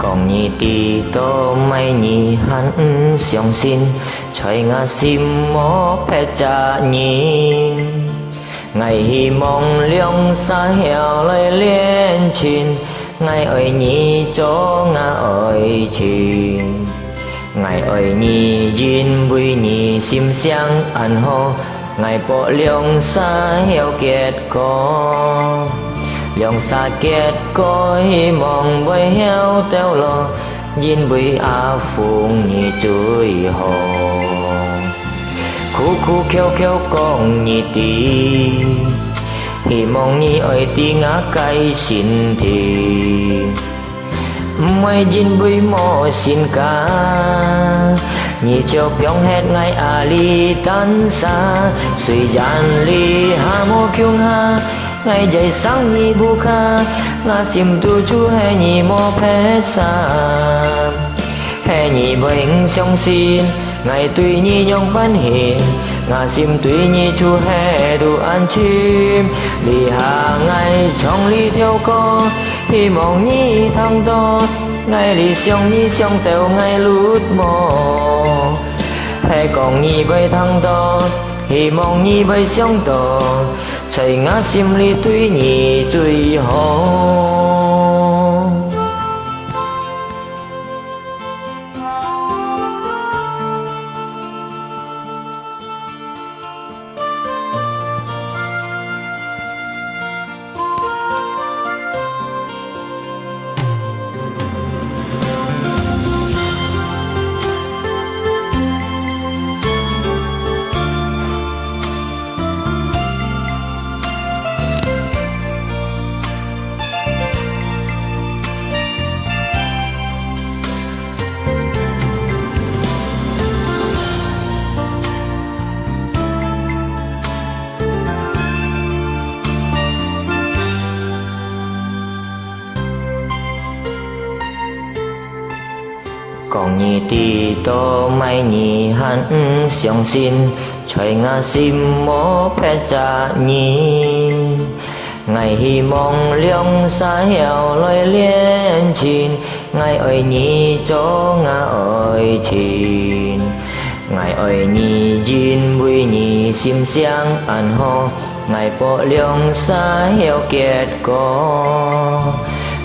Còn nhị tì tô mây nhị hắn xiong xin trời ngã sim mô phê cha nhị ngày hi mong liông xa heo lời liên chín ngày ơi nhị chỗ ngã ơi chín ngày ơi nhị duyên vui nhị sim xiang ăn hô ngày bộ liông xa heo kiệt có liông xa kiệt có hi mong với heo teo lo duyên vui a phùng nhị chuối hồ khu khu kêu kêu con nhị tì hi mong nhị ơi tì ngã cây xin thì mây duyên vui mò xin ca nhị chiều piong hết ngày ali tan xa suy gian li ha mô kyung ha ngày dậy sáng nhị bu kha ngã sim tu chu he nhị mô phê xa he nhị bệnh song xin ngày tuy nhi nhong ban hiền ngã sim tuy nhi chu he đủ ăn chim đi hà ngày trong ly theo co hi mong nhi thăng to ngày lì xiong tèo ngày lút mò he còn nhi bay thăng to hi mong nhi bay xiong to chạy ngã sim ly tuy nhi chui hồ còn nhị tì tô mây nhị hắn xiong xin trời ngã sim mô phê cha nhị ngày hi mong liông xa heo lời liên chín ngày ơi nhị chỗ ngã ơi chín ngày ơi nhị duyên vui nhị sim xiang ăn hô ngày bộ liông xa heo kiệt có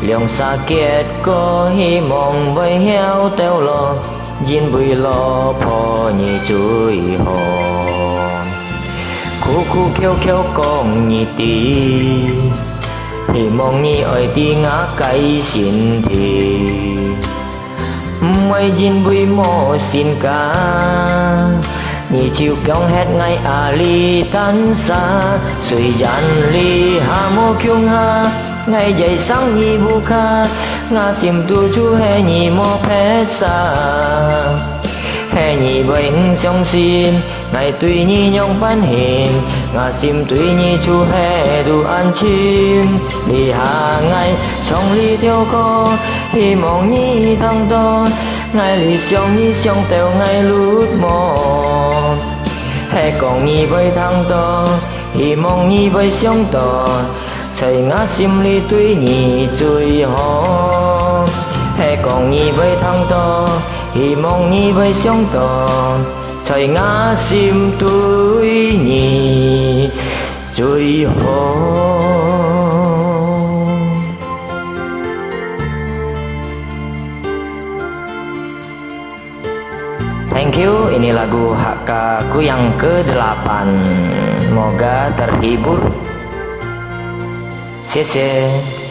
liông xa kiệt có hi mong với heo teo lo duyên vui lo phò nhị chuối hồ khu khu kêu kêu con nhị tì hi mong nhị ơi tì ngã cây xin thì mây duyên vui mô xin ca nhị chiều piong hết ngày ali tan xa suy gian li ha mô kyung ha ngày dậy sáng nhị bu kha ngã sim tu chu he nhị mô phê xa he nhị bệnh song xin ngày tuy nhi nhong ban hiền ngã sim tuy nhi chu he đủ ăn chim đi hà ngày trong ly theo co hi mong nhi thăng to ngày lì xiong tèo ngày lút mò he còn nhi bay thăng to hi mong nhi bay xiong to chạy ngã sim ly tuy nhi chui hồ he còn nhi bay thăng to hi mong nhi bay xiong to chạy ngã sim tuy nhi chui hồ. Thank you, ini lagu HK-ku yang ke-8. Semoga terhibur. 谢谢。